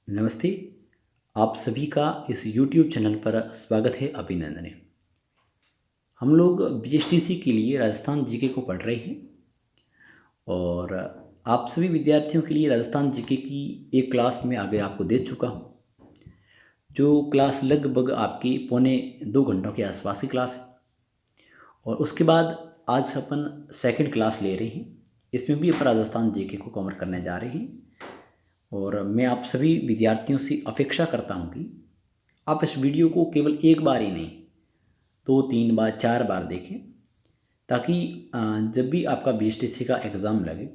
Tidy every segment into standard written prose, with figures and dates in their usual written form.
नमस्ते। आप सभी का इस YouTube चैनल पर स्वागत है। अभिनंदन है। हम लोग बीएसटीसी के लिए राजस्थान जीके को पढ़ रहे हैं और आप सभी विद्यार्थियों के लिए राजस्थान जीके की एक क्लास में आगे आपको दे चुका हूँ, जो क्लास लगभग आपकी पौने 2 घंटों के आसपास की क्लास है। और उसके बाद आज अपन सेकंड क्लास ले रहे हैं। इसमें भी अपन राजस्थान जीके को कवर करने जा रहे हैं और मैं आप सभी विद्यार्थियों से अपेक्षा करता हूँ कि आप इस वीडियो को केवल एक बार ही नहीं, 2-3 बार 4 बार देखें, ताकि जब भी आपका बीएसटीसी का एग्ज़ाम लगे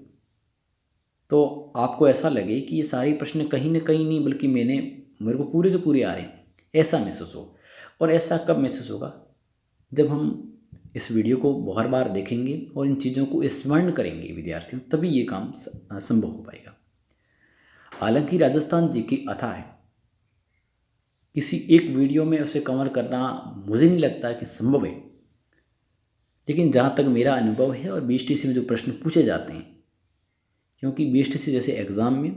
तो आपको ऐसा लगे कि ये सारे प्रश्न कहीं ना कहीं नहीं बल्कि मेरे को पूरे के पूरे आ रहे हैं, ऐसा महसूस हो। और ऐसा कब महसूस होगा? जब हम इस वीडियो को बहुत बार देखेंगे और इन चीज़ों को स्मरण करेंगे विद्यार्थियों, तभी ये काम संभव हो पाएगा। हालांकि राजस्थान जीके अथाह है, किसी एक वीडियो में उसे कवर करना मुझे नहीं लगता कि संभव है। लेकिन जहाँ तक मेरा अनुभव है और बीएसटीसी में जो प्रश्न पूछे जाते हैं, क्योंकि बीएसटीसी जैसे एग्ज़ाम में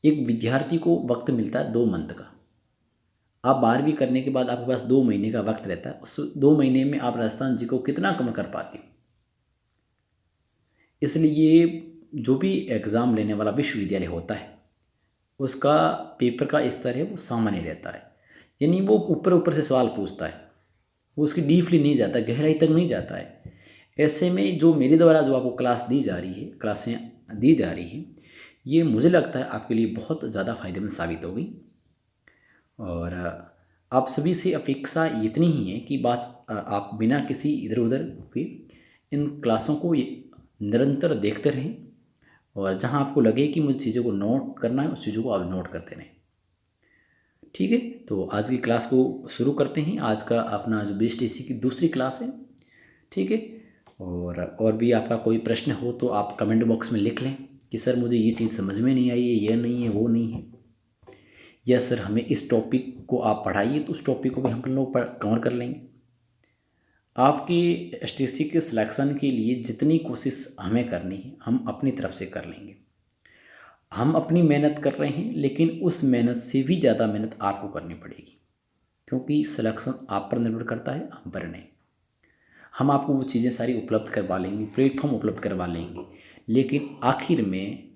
एक विद्यार्थी को वक्त मिलता है 2 मंथ का। आप 12वीं करने के बाद आपके पास 2 महीने का वक्त रहता है। उस 2 महीने में आप राजस्थान जी को कितना कवर कर पाते हो? इसलिए जो भी एग्ज़ाम लेने वाला विश्वविद्यालय होता है, उसका पेपर का स्तर है वो सामान्य रहता है। यानी वो ऊपर ऊपर से सवाल पूछता है, वो उसकी डीपली नहीं जाता, गहराई तक नहीं जाता है। ऐसे में जो मेरे द्वारा जो आपको क्लासें दी जा रही हैं, ये मुझे लगता है आपके लिए बहुत ज़्यादा फ़ायदेमंद साबित होगी। और आप सभी से अपेक्षा इतनी ही है कि आप बिना किसी इधर उधर के इन क्लासों को निरंतर देखते रहें और जहां आपको लगे कि मुझे चीज़ों को नोट करना है, उस चीज़ों को आप नोट करते रहें। ठीक है, तो आज की क्लास को शुरू करते हैं। आज का अपना जो बीएसटीसी की दूसरी क्लास है। ठीक है, और भी आपका कोई प्रश्न हो तो आप कमेंट बॉक्स में लिख लें कि सर मुझे ये चीज़ समझ में नहीं आई है, ये नहीं है, वो नहीं है, या सर हमें इस टॉपिक को आप पढ़ाइए तो उस टॉपिक को भी हम लोग कवर कर लेंगे। आपकी एसटीसी के सिलेक्शन के लिए जितनी कोशिश हमें करनी है हम अपनी तरफ से कर लेंगे। हम अपनी मेहनत कर रहे हैं, लेकिन उस मेहनत से भी ज़्यादा मेहनत आपको करनी पड़ेगी, क्योंकि सिलेक्शन आप पर निर्भर करता है, हम पर नहीं। हम आपको वो चीज़ें सारी उपलब्ध करवा लेंगे, प्लेटफॉर्म उपलब्ध करवा लेंगे, लेकिन आखिर में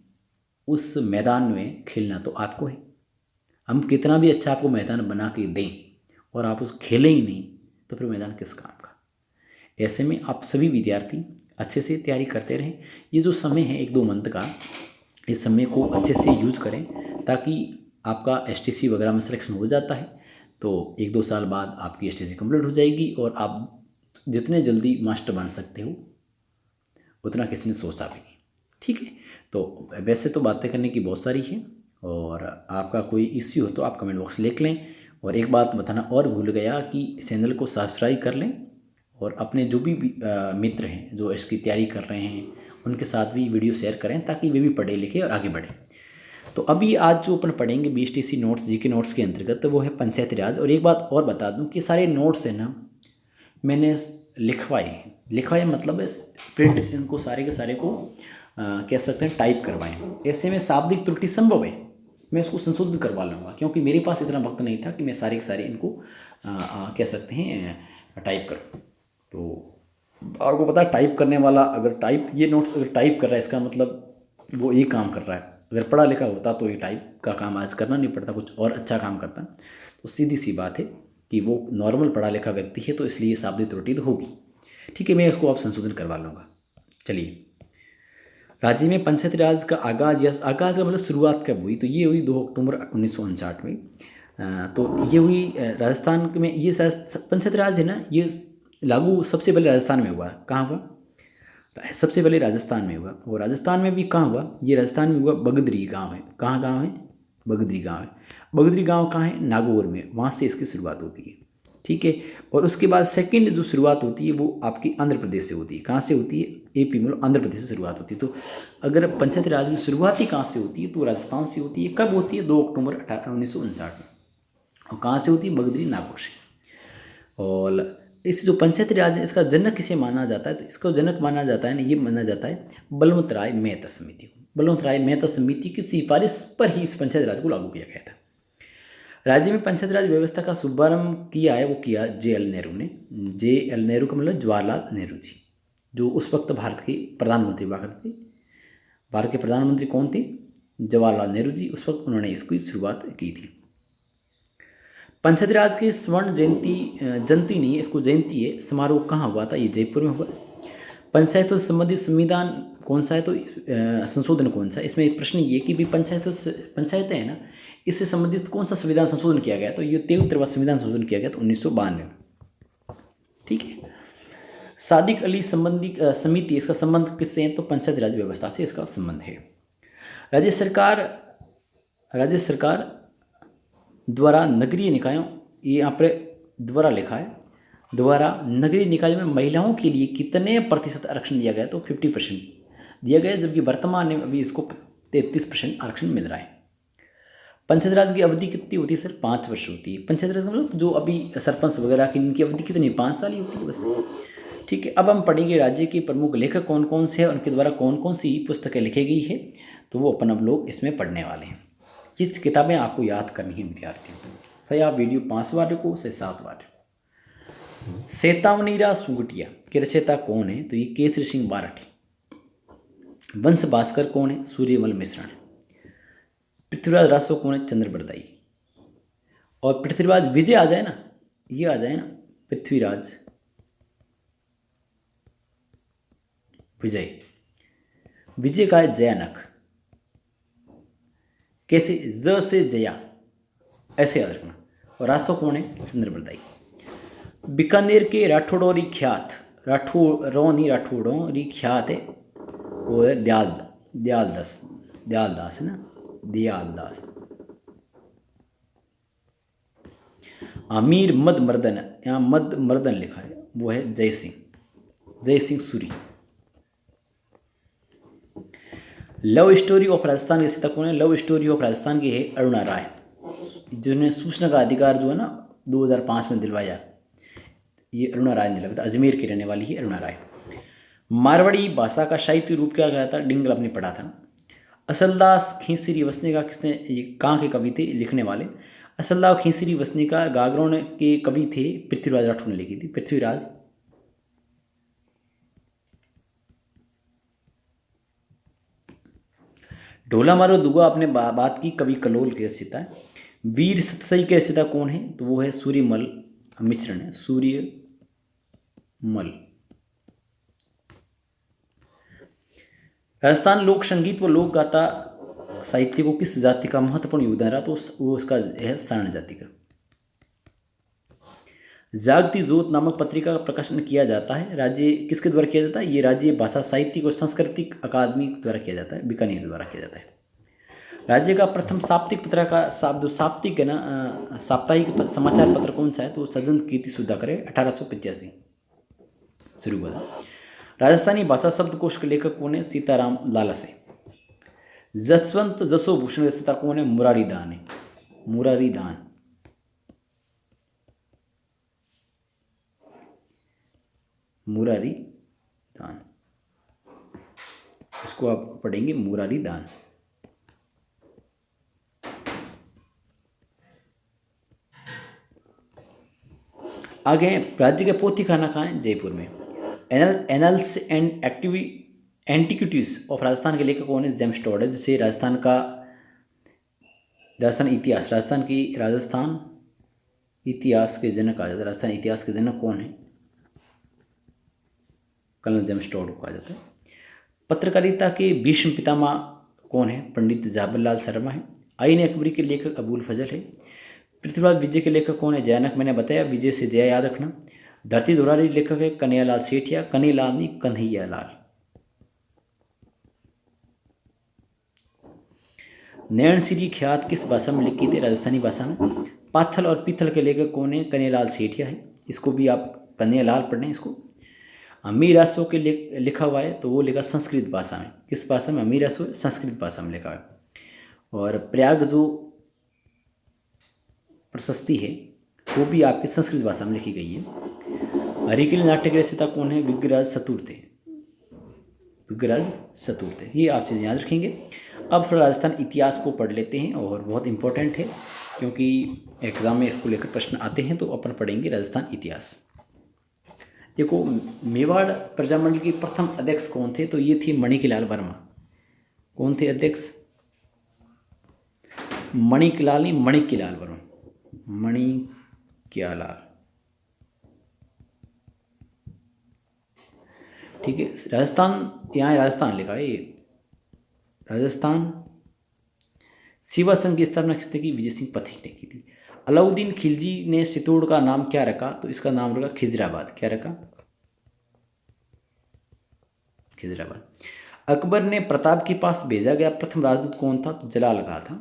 उस मैदान में खेलना तो आपको है। हम कितना भी अच्छा आपको मैदान बना के दें और आप उस खेलें ही नहीं, तो फिर मैदान किस काम का? ऐसे में आप सभी विद्यार्थी अच्छे से तैयारी करते रहें। ये जो समय है 1-2 मंथ का, इस समय को अच्छे से यूज करें, ताकि आपका एसटीसी वगैरह में सिलेक्शन हो जाता है तो 1-2 साल बाद आपकी एसटीसी कंप्लीट हो जाएगी और आप जितने जल्दी मास्टर बन सकते हो उतना किसी ने सोचा भी नहीं। ठीक है, तो वैसे तो बातें करने की बहुत सारी है और आपका कोई इश्यू हो तो आप कमेंट बॉक्स लिख लें। और एक बात बताना और भूल गया कि चैनल को सब्सक्राइब कर लें और अपने जो भी मित्र हैं जो इसकी तैयारी कर रहे हैं उनके साथ भी वीडियो शेयर करें, ताकि वे भी पढ़े लिखे और आगे बढ़ें। तो अभी आज जो अपन पढ़ेंगे बीएसटीसी नोट्स, जीके नोट्स के अंतर्गत, तो वो है पंचायती राज। और एक बात और बता दूं कि सारे नोट्स है ना, मैंने लिखवाए मतलब प्रिंट इनको सारे के सारे को कह सकते हैं टाइप करवाएं। ऐसे में शाब्दिक त्रुटि संभव है, मैं उसको संशोधित करवा लूँगा, क्योंकि मेरे पास इतना वक्त नहीं था कि मैं सारे के सारे इनको कह सकते हैं टाइप करूँ। तो आपको पता है, टाइप करने वाला अगर ये नोट्स अगर टाइप कर रहा है, इसका मतलब वो ये काम कर रहा है। अगर पढ़ा लिखा होता तो ये टाइप का काम आज करना नहीं पड़ता, कुछ और अच्छा काम करता। तो सीधी सी बात है कि वो नॉर्मल पढ़ा लिखा व्यक्ति है, तो इसलिए शाब्दिक त्रुटि तो होगी। ठीक है, मैं इसको आप संशोधन करवा लूँगा। चलिए, राज्य में पंचायती राज का आगाज़ का मतलब शुरुआत कब हुई? तो ये हुई 2 अक्टूबर 1959 में। तो ये हुई राजस्थान में। ये पंचायती राज है ना, ये लागू सबसे पहले राजस्थान में हुआ। कहाँ हुआ? सबसे पहले राजस्थान में हुआ। और राजस्थान में भी कहाँ हुआ? ये राजस्थान में हुआ, बगदरी गांव है। कहाँ गांव है? बगदरी गांव है। बगदरी गांव कहाँ है? नागौर में। वहाँ से इसकी शुरुआत होती है। ठीक है, और उसके बाद सेकंड जो शुरुआत होती है वो आपकी आंध्र प्रदेश से होती है। कहाँ से होती है? एपी में, आंध्र प्रदेश से शुरुआत होती है। तो अगर पंचायती राज की शुरुआत ही कहाँ से होती है तो राजस्थान से होती है। कब होती है? 2 अक्टूबर 1959 में। और कहाँ से होती है? बगदरी, नागौर से। और इस जो पंचायती राज है, इसका जनक किसे माना जाता है? तो इसको जनक माना जाता है ना, ये माना जाता है बलवंत राय मेहता समिति को। बलवंत राय मेहता समिति की सिफारिश पर ही इस पंचायत राज को लागू किया गया था। राज्य में पंचायत राज व्यवस्था का शुभारंभ किया है वो किया जे.एल. नेहरू ने। जे.एल. नेहरू का मतलब जवाहरलाल नेहरू जी, जो उस वक्त भारत के प्रधानमंत्री हुआ करते थे। भारत के प्रधानमंत्री कौन थे? जवाहरलाल नेहरू जी। उस वक्त उन्होंने इसकी शुरुआत की थी। पंचायत राज के स्वर्ण जयंती नहीं, इसको जयंती है, समारोह कहाँ हुआ था? ये जयपुर में हुआ। पंचायतों से संबंधित संविधान कौन सा है? तो संशोधन कौन सा? इसमें एक प्रश्न ये कि भी पंचायतें हैं ना, इससे संबंधित कौन सा संविधान संशोधन किया गया? तो ये 73वां संविधान संशोधन किया गया था 1992। ठीक है। सादिक अली संबंधी समिति, इसका संबंध किससे है? तो पंचायत राज व्यवस्था से इसका संबंध है। राज्य सरकार द्वारा नगरीय निकायों, ये यहाँ पर द्वारा लिखा है, द्वारा नगरीय निकायों में महिलाओं के लिए कितने प्रतिशत आरक्षण दिया गया? तो 50% दिया गया, जबकि वर्तमान में अभी इसको 33% आरक्षण मिल रहा है। पंचायत राज की अवधि कितनी होती है सर? 5 वर्ष होती है। पंचायत राज का मतलब जो अभी सरपंच वगैरह की इनकी अवधि कितनी? 5 साल ही होती है बस। ठीक है। अब हम पढ़ेंगे राज्य के प्रमुख लेखक कौन कौन से हैं, उनके द्वारा कौन कौन सी पुस्तकें लिखी गई है, तो वो अपन अब लोग इसमें पढ़ने वाले हैं। किस किताबें आपको याद करनी है विद्यार्थियों? सही, आप वीडियो 5 बार देखो से 7 बार देखो। सेतावनीरा सुंगटिया के रचयिता कौन है? तो ये केसरी सिंह बारठ है। वंश भास्कर कौन है? सूर्यमल मिश्रण। पृथ्वीराज रासो कौन है? चंद्र बरदाई। और पृथ्वीराज विजय आ जाए ना, ये आ जाए ना, पृथ्वीराज विजय का है जयानक। कैसे? ज से जया, ऐसे याद रखना। और रासो कौन है? चंद्र बरदाई। बीकानेर के राठौड़ों री ख्यात, राठौड़ों री ख्यात है, वो है दयालदास है ना, दयालदास। अमीर मद मर्दन, यहाँ मद मर्दन लिखा है, वो है जय Singh Suri. Love story of Rajasthan के रचयिता कौन है? लव स्टोरी ऑफ राजस्थान की है अरुणा राय, जिन्होंने सूचना का अधिकार जो है ना 2005 में दिलवाया, ये अरुणा राय ने दिलवाया था। अजमेर की रहने वाली है अरुणा राय। मारवाड़ी भाषा का साहित्य रूप क्या कहता था? डिंगल आपने पढ़ा था। असलदास खींसरी वसने का किसने, ये कहाँ के कवि थे लिखने वाले? असलदास खींसरी वसने का गागरों के कवि थे, पृथ्वीराज राठौर ने लिखी थी। पृथ्वीराज ढोला मारो दुआ आपने बात की, कवि कलोल के रचयिता है। वीर सतसई के रचयिता कौन है? तो वो है सूर्यमल मिश्रण है, सूर्यमल। राजस्थान लोक संगीत व लोक गाथा साहित्य को किस जाति का महत्वपूर्ण योगदान रहा? तो वो उसका है सारण जाति का। जागती जोत नामक पत्रिका का प्रकाशन किया जाता है, राज्य किसके द्वारा किया जाता है? ये राज्य भाषा साहित्यिक और सांस्कृतिक अकादमी द्वारा किया जाता है, बीकानेर द्वारा किया जाता है। राज्य का प्रथम साप्ताहिक पत्र का जो साप्ताहिक है ना, साप्ताहिक समाचार पत्र कौन सा है? तो सज्जन कीर्ति सुधाकर है, 1885 शुरू हुआ था। राजस्थानी भाषा शब्दकोश के लेखक कौन है? सीताराम लालस है। जसवंत जसो भूषण रचयिता कौन है? मुरारी दान है, मुरारी दान। मुरारी दान, इसको आप पढ़ेंगे मुरारी दान। आगे राज्य के पोथी खाना कहाँ है? जयपुर में। Annuls and antiquities of Rajasthan के लेखक कौन है? जेम्स टॉड है, जिसे राजस्थान इतिहास के जनक कहा जाता है। राजस्थान इतिहास के जनक कौन है? कर्नल जेम्स टॉड को कहा जाता है। पत्रकारिता के भीष्म पितामह कौन है? पंडित जवाहरलाल शर्मा है। आईन अकबरी के लेखक अबुल फजल है। पृथ्वीराज विजय के लेखक कौन है? जयानक, मैंने बताया, विजय से जया याद रखना। धरती धुरारी लेखक है कन्हैयालाल सेठिया, कन्हैयालाल नहीं कन्हैयालाल। नैन श्री ख्यात किस भाषा में लिखी थी? राजस्थानी भाषा में। पाथल और पीथल के लेखक कौन है? कन्हैयालाल सेठिया है, इसको भी आप कन्हैयालाल पढ़ने इसको। अमीर आसो के लिखा हुआ है, तो वो लिखा संस्कृत भाषा में। किस भाषा में? अमीर आसो संस्कृत भाषा में लिखा है। और प्रयाग जो प्रशस्ति है वो भी आपकी संस्कृत भाषा में लिखी गई है। हरिकिल नाट्य के रचयिता कौन है? विग्रहराज चतुर्थ है। विग्रह चतुर्थ है। ये आप चीज़ें याद रखेंगे। अब थोड़ा राजस्थान इतिहास को पढ़ लेते हैं और बहुत इंपॉर्टेंट है क्योंकि एग्जाम में इसको लेकर प्रश्न आते हैं, तो अपन पढ़ेंगे राजस्थान इतिहास। देखो, मेवाड़ प्रजामंडल के प्रथम अध्यक्ष कौन थे? तो ये थे मणिकलाल वर्मा। कौन थे अध्यक्ष? मणिकलाल नहीं, मणिकलाल वर्मा, मणिक्यालाल। ठीक है। राजस्थान, यहाँ राजस्थान लिखा है ये, राजस्थान सेवा संघ की स्थापना किसने की? विजय सिंह पथिक ने की थी। अलाउद्दीन खिलजी ने चित्तौड़ का नाम क्या रखा? तो इसका नाम रखा खिजराबाद। क्या रखा? खिजराबाद। अकबर ने प्रताप के पास भेजा गया प्रथम राजदूत कौन था? तो जलाल का था।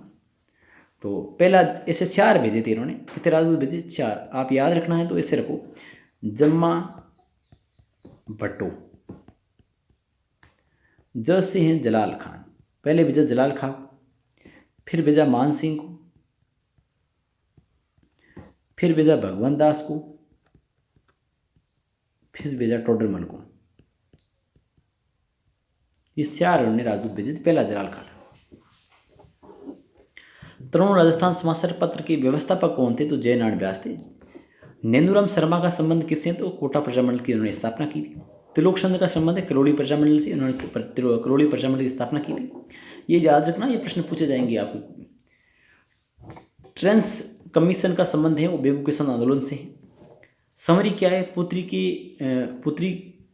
तो पहला, ऐसे 4 भेजे थे इन्होंने। कितने राजदूत भेजे? 4। आप याद रखना है तो ऐसे रखो, जम्मा भट्टो, ज से हैं जलाल खान। पहले भेजा जलाल खान, फिर भेजा मान सिंह को, फिर भेजा भगवंत दास को, फिर भेजा टोडरमल को। ये 4 उन्होंने राजदूत भेजे थे। पहला जलाल खान। तरुण राजस्थान समाचार पत्र के व्यवस्थापक कौन थे? तो जयनारायण व्यास थे। नेंदुराम शर्मा का संबंध किससे? तो कोटा प्रजामंडल की उन्होंने स्थापना की थी। त्रिलोक चंद्र का संबंध है करोड़ी प्रजामंडल से, उन्होंने करोड़ी प्रजामंडल की स्थापना की थी। ये याद रखना, ये प्रश्न पूछे जाएंगे आपको। ट्रेंस कमीशन का संबंध है वो बेगू किसान आंदोलन से है। समरी क्या है? पुत्री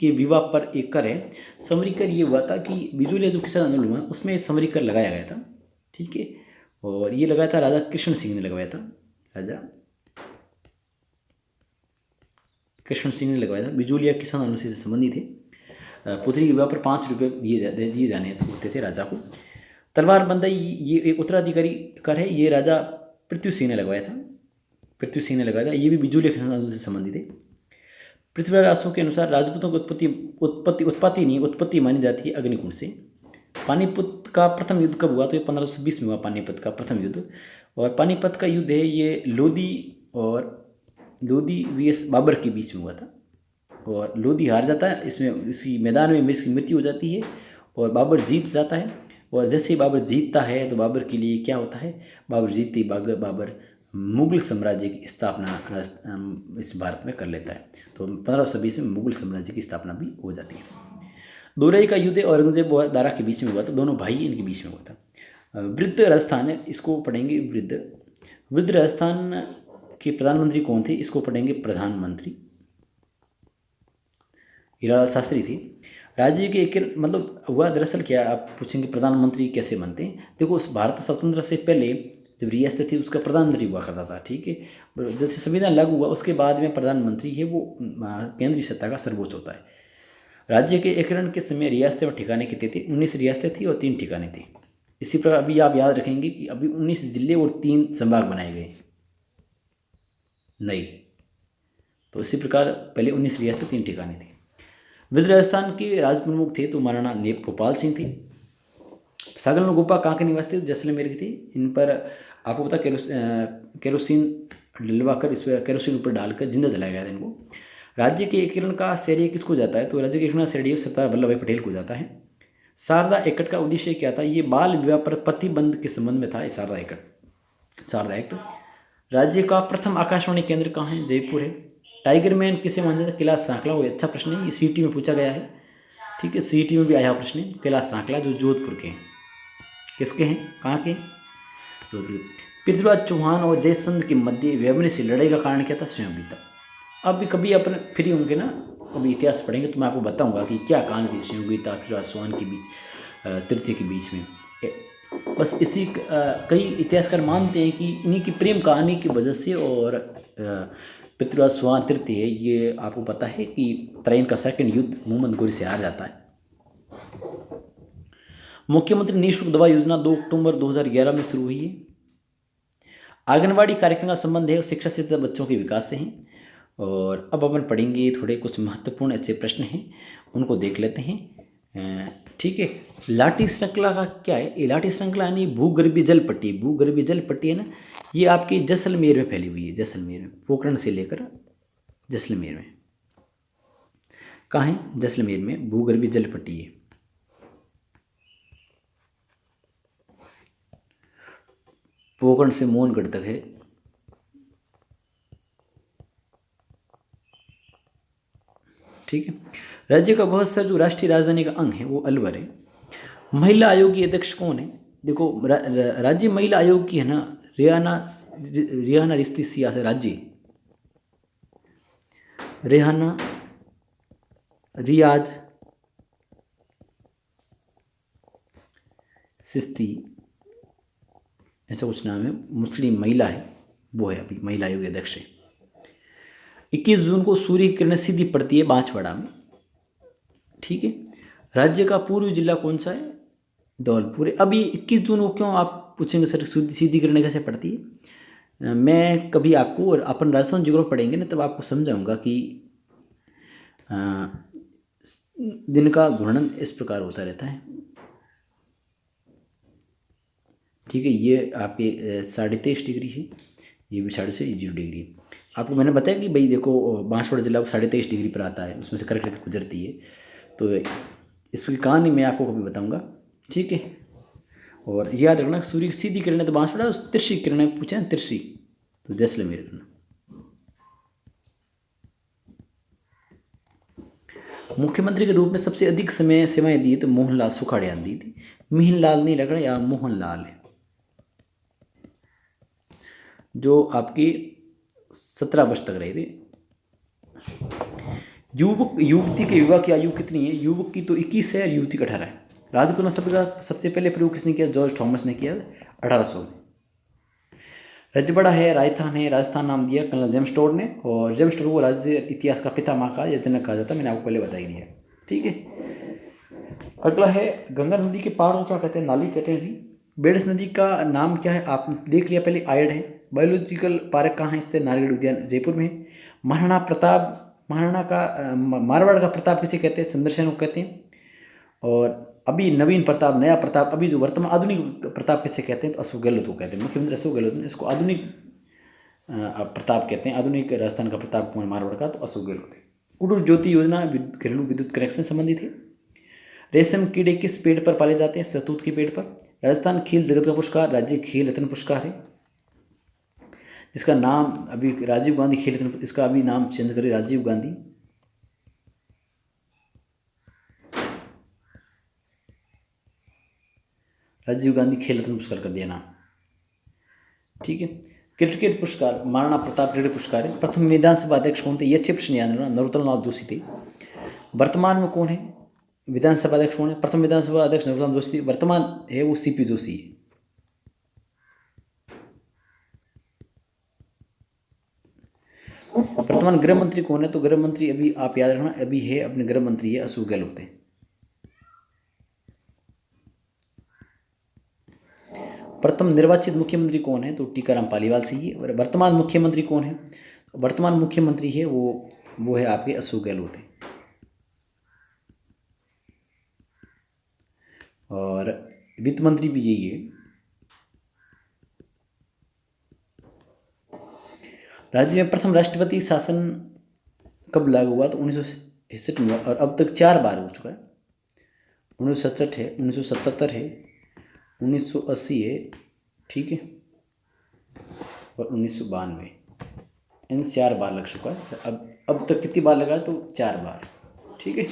के विवाह पर एक कर है। समरी कर ये हुआ था कि बिजुलिया जो किसान आंदोलन हुआ उसमें समरी कर लगाया गया था। ठीक है। और ये लगाया था राजा कृष्ण सिंह ने लगवाया था। राजा कृष्ण सिंह ने लगवाया था। बिजुलिया किसान आंदोलन से संबंधित थे। पुत्री के विवाह पर 5 रुपये दिए जाने होते थे राजा को। तलवार बंदाई ये एक उत्तराधिकारी कर है, ये राजा पृथ्वी सिंह ने लगवाया था। पृथ्वी सिंह ने लगाया था। ये भी बिजुलिया किसान आंदोलन से संबंधित है। पृथ्वीराज आसू के अनुसार राजपूतों की उत्पत्ति मानी जाती है अग्निकुंड से। पानीपत का प्रथम युद्ध कब हुआ? तो ये 1520 में हुआ पानीपत का प्रथम युद्ध। और पानीपत का युद्ध है ये लोधी वीएस बाबर के बीच में हुआ था। और लोधी हार जाता है इसमें, इसी मैदान में इसकी मृत्यु हो जाती है और बाबर जीत जाता है। और जैसे ही बाबर जीतता है तो बाबर के लिए क्या होता है? बाबर जीतते ही बाबर मुगल साम्राज्य की स्थापना इस भारत में कर लेता है। तो 1520 में मुगल साम्राज्य की स्थापना भी हो जाती है। दोरई का युद्ध औरंगजेब और दारा के बीच में हुआ था। दोनों भाई इनके बीच में हुआ था। वृद्ध राजस्थान है, इसको पढ़ेंगे वृद्ध राजस्थान के प्रधानमंत्री कौन थे? इसको पढ़ेंगे प्रधानमंत्री हीरालाल शास्त्री थे। राज्य के एक मतलब हुआ दरअसल क्या, आप पूछेंगे प्रधानमंत्री कैसे बनते हैं? देखो, उस भारत स्वतंत्र से पहले जब रियासत थी उसका प्रधानमंत्री हुआ करता था। ठीक है। जैसे संविधान लागू हुआ उसके बाद में प्रधानमंत्री है वो केंद्रीय सत्ता का सर्वोच्च होता है। राज्य के एकीकरण के समय रियासतें और ठिकाने कितने थे? 19 रियासतें थी और 3 ठिकाने थे। इसी प्रकार अभी आप याद रखेंगे कि अभी 19 जिले और 3 संभाग बनाए गए नई। तो इसी प्रकार पहले 19 रियासतें 3 ठिकाने थे। वृद्ध राजस्थान के राज प्रमुख थे तो महाराणा नेप गोपाल सिंह थे। सागल गोपा कहाँ के निवासी थे? जैसलमेर के थे। इन पर आपको पता केरोसिन डलवाकर, इस पर केरोसिन ऊपर डालकर जिंदा जलाया गया था इनको। राज्य के एकीकरण का श्रेय किसको जाता है? तो राज्य के एकीकरण का श्रेय सरदार वल्लभ भाई पटेल को जाता है। शारदा एक्ट का उद्देश्य क्या था? ये बाल विवाह पर प्रतिबंध के संबंध में था। शारदा एक्ट। राज्य का प्रथम आकाशवाणी केंद्र कहाँ है? जयपुर है। टाइगर मैन किसे माना जाता है? कैलाश सांकला। वो अच्छा प्रश्न है, ये सीटी में पूछा गया है। ठीक है, सीटी में भी आया प्रश्न है। कैलाश सांकला जो जोधपुर के हैं। किसके हैं? कहाँ के? जोधपुर। पृथ्वीराज चौहान और जयचंद के मध्य व्यवनी से लड़ाई का कारण क्या था? संयोगिता। अब कभी अपन फ्री होंगे ना, कभी इतिहास पढ़ेंगे तो मैं आपको बताऊंगा कि क्या कहानी थी संयोगिता पृथ्वीराज चौहान के बीच, तृतीय के बीच में। बस इसी कई इतिहासकार मानते हैं कि इन्हीं की प्रेम कहानी की वजह से और पृथ्वीराज चौहान तृतीय है। ये आपको पता है कि तराइन का सेकंड युद्ध मोहम्मद गोरी से हार जाता है। मुख्यमंत्री निःशुल्क दवा योजना 2 अक्टूबर 2011 में शुरू हुई है। आंगनबाड़ी कार्यक्रम का संबंध है शिक्षा से बच्चों के विकास से है। और अब अपन पढ़ेंगे थोड़े कुछ महत्वपूर्ण ऐसे प्रश्न हैं, उनको देख लेते हैं। ठीक है। लाठी श्रृंखला का क्या है? ये लाठी श्रृंखला यानी भूगर्भीय जल पट्टी है ना, ये आपकी जैसलमेर में फैली हुई है। जैसलमेर में, पोखरण से लेकर जैसलमेर में। कहाँ है? जैसलमेर में भूगर्भीय जल पट्टी है। पोखरण से मोहनगढ़ तक है। ठीक है। राज्य का बहुत सा जो राष्ट्रीय राजधानी का अंग है वो अलवर है। महिला आयोग की अध्यक्ष कौन है? देखो राज्य महिला आयोग की है ना, रेहाना रिश्ती सियासत राज्य, रेहाना रियाज सिस्ती, ऐसा कुछ नाम है, मुस्लिम महिला है, वो है अभी महिला आयोग अध्यक्ष है। 21 जून को सूर्य की किरणें सीधी पड़ती है बांसवाड़ा में। ठीक है। राज्य का पूर्वी जिला कौन सा है? धौलपुर है। अब ये 21 जून को क्यों आप पूछेंगे सर सीधी किरणें कैसे पड़ती है? मैं कभी आपको और अपन राजस्थान जियोग्राफी पढ़ेंगे ना तब आपको समझाऊंगा कि दिन का घूर्णन इस प्रकार होता रहता है। ठीक है। ये आपके 23.5 डिग्री है, ये भी 0.5 डिग्री है। आपको मैंने बताया कि भाई देखो बांसवाड़ा जिला 23.5 डिग्री पर आता है, उसमें से करके गुजरती है, तो इसकी कहानी मैं आपको कभी बताऊंगा। ठीक है। और याद रखना सूर्य की सीधी किरणें तो बांसवाड़ा, तिरछी किरणें पूछे ना तिरछी तो जैसलमेर करना। मुख्यमंत्री के रूप में सबसे अधिक समय सेवाएं दी तो मोहनलाल सुखाड़ियान दी थी। मिहिनलाल नहीं लग रहा या मोहनलाल है, जो आपकी 17 वर्ष तक रहे थे। युवक युवती के विवाह की आयु कितनी है? युवक की तो 21 है और युवती का 18 है। राजपूत शब्द का सबसे पहले प्रयोग किसने किया? जॉर्ज थॉमस ने किया 1800 में। रजवाड़ा है, राजस्थान है, राजस्थान नाम दिया कर्नल जेम्स टोड ने, और जेम्स टोड को राज्य इतिहास का पितामह का या जनक कहा जाता है, मैंने आपको पहले बता ही दिया। ठीक है। अगला है गंगा नदी के पार को क्या कहते हैं? नाली कहते हैं जी। बेड़स नदी का नाम क्या है? आप देख लिया पहले, आयड है। बायोलॉजिकल पार्क कहाँ है? स्थित नारगढ़ उद्यान जयपुर में है। महाराणा प्रताप, महाराणा का मारवाड़ का प्रताप किसे कहते हैं? सुंदरसेन को कहते हैं। और अभी नवीन प्रताप, नया प्रताप, अभी जो वर्तमान आधुनिक प्रताप किसे कहते हैं? तो अशोक गहलोत को कहते हैं। मुख्यमंत्री अशोक गहलोत ने इसको आधुनिक प्रताप कहते हैं। आधुनिक राजस्थान का प्रताप कौन मारवाड़ का? तो अशोक गहलोत है। कुडूर ज्योति योजना घरेलू विद्युत कनेक्शन संबंधित है। रेशम कीड़े किस पेड़ पर पाले जाते हैं? शहतूत के पेड़ पर। राजस्थान खेल जगत का पुरस्कार राज्य खेल रत्न पुरस्कार है, जिसका नाम अभी राजीव गांधी खेल रत्न, इसका अभी नाम चेंज करे राजीव गांधी। राजीव गांधी खेल रत्न पुरस्कार कर दिया नाम। ठीक है। क्रिकेट पुरस्कार महाराणा प्रताप क्रिकेट पुरस्कार है। प्रथम विधानसभा अध्यक्ष कौन थे? ये अच्छे प्रश्न याद रखना, नरोत्तम नाथ जोशी थे। वर्तमान में कौन है विधानसभा अध्यक्ष? कौन है? प्रथम विधानसभा अध्यक्ष नरोत्तम जोशी थे। वर्तमान है वो सीपी जोशी है। वर्तमान गृह मंत्री कौन है? तो गृह मंत्री अभी आप याद रखना, अभी है अपने गृह मंत्री है अशोक गहलोत है। प्रथम निर्वाचित मुख्यमंत्री कौन है? तो टीकाराम पालीवाल से ही। और वर्तमान मुख्यमंत्री कौन है? वर्तमान मुख्यमंत्री है वो है आपके अशोक गहलोत है। और वित्त मंत्री भी यही है। राज्य में प्रथम राष्ट्रपति शासन कब लागू हुआ? तो 1961 में, और अब तक 4 बार हो चुका है। 1967 है, 1977 है, 1980 है, ठीक है, और 1992, इन 4 बार लग चुका है। अब तक कितनी बार लगा? तो 4 बार। ठीक है।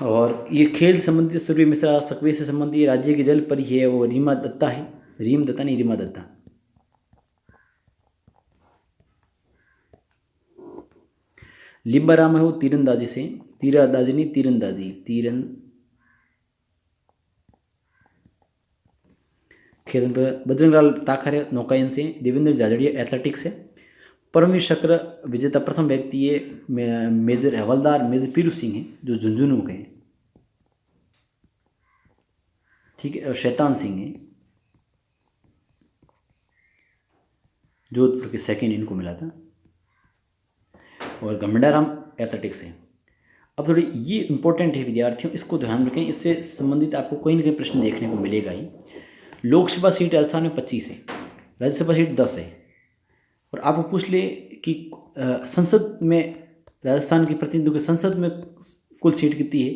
और ये खेल संबंधित सूर्य मिश्रा सकवे से संबंधित राज्य की जल परी है वो रीमा दत्ता है। रीम दत्ता नहीं, रीमा दत्ता। लिम्बाराम है वो तीरंदाजी से, तीरंदाजी नहीं तीरंदाजी, खेल। बजरंगलाल टाकर है नौकायन से। देवेंद्र झाझड़िया एथलेटिक्स है। परमवीर चक्र विजेता प्रथम व्यक्ति है मेजर हवलदार मेजर पीरू सिंह है, जो झुंझुनू के हैं। ठीक है। और शैतान सिंह है जोधपुर के, सेकंड इनको मिला था। और गंडाराम एथलेटिक्स है। अब थोड़ी ये इंपॉर्टेंट है विद्यार्थियों, इसको ध्यान रखें, इससे संबंधित आपको कहीं ना कहीं प्रश्न देखने को मिलेगा ही। लोकसभा सीट राजस्थान में 25 है, राज्यसभा सीट 10 है। और आपको पूछ ले कि संसद में राजस्थान की प्रतिनिधियों की संसद में कुल सीट कितनी है?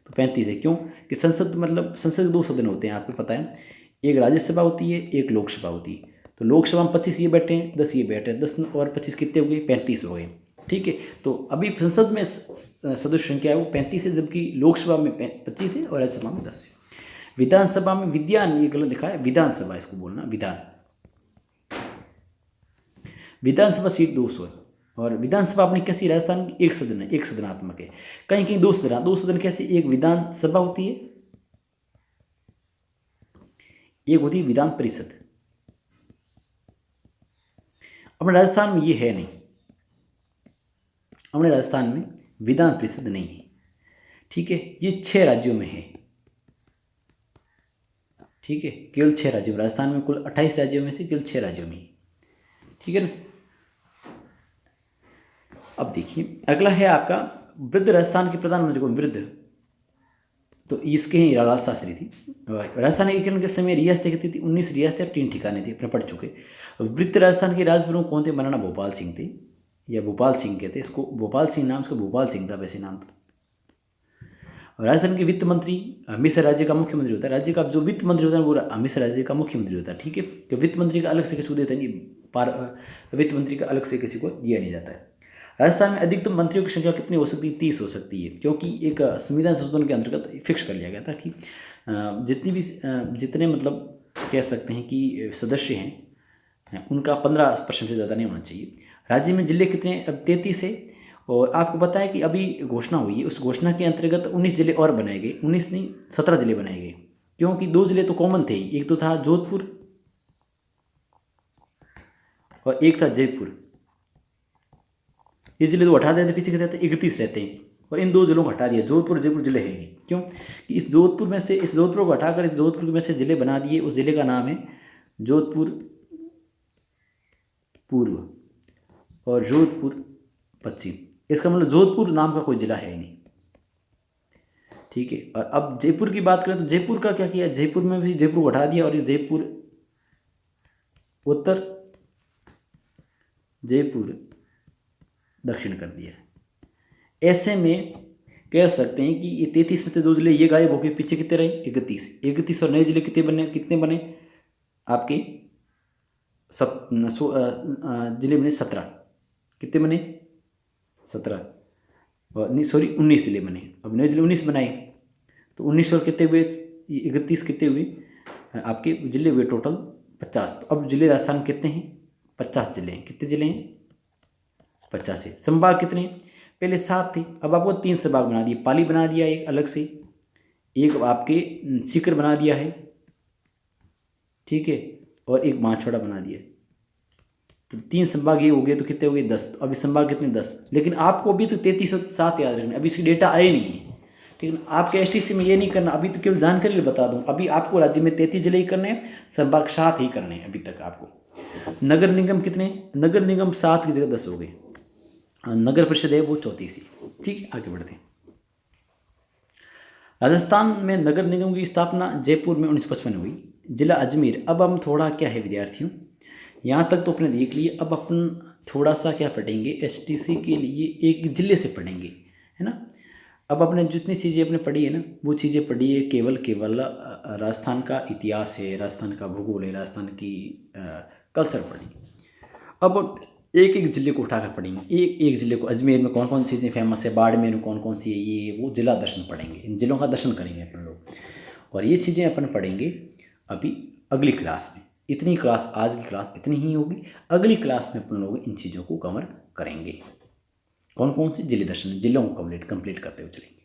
तो 35 है। क्यों? कि संसद मतलब संसद के 2 सदन होते हैं, आपको पता है। एक राज्यसभा होती है, एक लोकसभा होती है। तो लोकसभा में 25 ये बैठे हैं, 10 ये बैठे हैं, 10 और 25 कितने हो गए? 35 हो गए। ठीक है, तो अभी संसद में सदस्य संख्या है वो 35 है, जबकि लोकसभा में 25 है और राज्यसभा में 10 है। विधानसभा में विद्यान, ये गलत लिखा है, विधानसभा इसको बोलना, विधान। विधानसभा सीट 200 है और विधानसभा अपनी कैसी, राजस्थान की एक सदन है, एक सदनात्मक है। कहीं कहीं दो सदन कैसे, एक विधानसभा होती है, एक होती है विधान परिषद। अपने राजस्थान में ये है नहीं, अपने राजस्थान में विधान परिषद नहीं है। ठीक है, ये 6 राज्यों में है। ठीक है, केवल 6 राज्यों में, राजस्थान में कुल 28 राज्यों में से केवल 6 राज्यों में। ठीक है ना। अब देखिए अगला है आपका वृद्ध राजस्थान के प्रधानमंत्री कौन? वृद्ध, तो इसके ही राज शास्त्री थी। राजस्थान एकीकरण के समय रियासतें कितनी थी? 19 रियासतें और 3 ठिकाने थे, अपने पढ़ चुके। वृद्ध राजस्थान के राज प्रमुख कौन थे? महाराणा भोपाल सिंह थे, या भोपाल सिंह कहते हैं इसको, भोपाल सिंह नाम, इसको भोपाल सिंह था वैसे नाम था। राजस्थान के वित्त मंत्री हमेशा राज्य का मुख्यमंत्री होता है। राज्य का जो वित्त मंत्री होता है वो हमेशा राज्य का मुख्यमंत्री होता है। ठीक है, तो वित्त मंत्री का अलग से किसी को देता नहीं, वित्त मंत्री का अलग से किसी को दिया नहीं जाता है। राजस्थान में अधिकतम मंत्रियों की संख्या कितनी हो सकती है? 30 हो सकती है, क्योंकि एक संविधान संशोधन के अंतर्गत फिक्स कर लिया गया था कि जितने मतलब कह सकते हैं कि सदस्य हैं उनका 15% से ज़्यादा नहीं होना चाहिए। राज्य में जिले कितने? अब 33 है। और आपको पता है कि अभी घोषणा हुई है, उस घोषणा के अंतर्गत 19 जिले और बनाए गए, 19 नहीं 17 जिले बनाए गए, क्योंकि 2 जिले तो कॉमन थे ही, एक तो था जोधपुर और एक था जयपुर। ये जिले तो हटा देते, पीछे के 31 रहते हैं, और इन 2 जिलों को हटा दिया, जोधपुर और जयपुर जिले हैं नहीं। क्यों कि इस जोधपुर में से, इस जोधपुर को हटाकर इस जोधपुर में से जिले बना दिए। उस जिले का नाम है जोधपुर पूर्व और जोधपुर पश्चिम। इसका मतलब जोधपुर नाम का कोई जिला है ही नहीं। ठीक है, और अब जयपुर की बात करें तो जयपुर का क्या किया? जयपुर में भी जयपुर को हटा दिया और ये जयपुर उत्तर, जयपुर दक्षिण कर दिया। ऐसे में कह सकते हैं कि ये 33 में से 2 जिले ये गायब हो गए, पीछे कितने रहे? 31 और नए जिले कितने बने आपके? जिले बने 17। कितने बने? 17, और नहीं सॉरी 19 जिले बने। अब नए जिले 19 बनाए, तो 19 और कितने हुए? 31 कितने हुए आपके जिले हुए? टोटल 50। तो अब जिले राजस्थान में कितने हैं? 50 जिले हैं। कितने जिले हैं? 50 है। संभाग कितने? पहले 7 थे, अब आपको 3 संभाग बना दिए। पाली बना दिया एक अलग से, एक आपके सीकर बना दिया है, ठीक है, और एक माछवाड़ा बना दिया। तो 3 संभाग ये हो गए, तो कितने हो गए? 10। तो अभी संभाग कितने? 10। लेकिन आपको अभी तो 33 और 7 याद रखना, अभी इसकी डेटा आए नहीं है। ठीक है, आपके एसटीसी में ये नहीं करना, अभी तो केवल जानकारी लिए बता दूं। अभी आपको राज्य में 33 जिले ही करने हैं, संभाग 7 ही करने हैं अभी तक आपको। नगर निगम कितने? नगर निगम 7 की जगह 10 हो गए। नगर परिषद है वो 34 ही। ठीक है, आगे बढ़ते हैं। राजस्थान में नगर निगम की स्थापना जयपुर में 1955 में हुई, जिला अजमेर। अब हम थोड़ा क्या है विद्यार्थियों, यहाँ तक तो अपने देख लिए, अब अपन थोड़ा सा क्या पढ़ेंगे एसटीसी के लिए, एक जिले से पढ़ेंगे, है ना। अब अपने जितनी चीज़ें अपने पढ़ी है ना, वो चीज़ें पढ़ी है केवल राजस्थान का इतिहास है, राजस्थान का भूगोल है, राजस्थान की कल्चर पढ़ी। अब एक एक जिले को उठाकर पढ़ेंगे, एक एक जिले को। अजमेर में कौन कौन सी चीज़ें फेमस है, बाड़मेर में कौन कौन सी है, ये वो जिला दर्शन पढ़ेंगे, इन जिलों का दर्शन करेंगे अपन लोग। और ये चीज़ें अपन पढ़ेंगे अभी अगली क्लास में। इतनी क्लास, आज की क्लास इतनी ही होगी, अगली क्लास में अपन लोग इन चीज़ों को कवर करेंगे। कौन कौन सी? जिले दर्शन, जिलों को कंप्लीट करते हुए चलेंगे।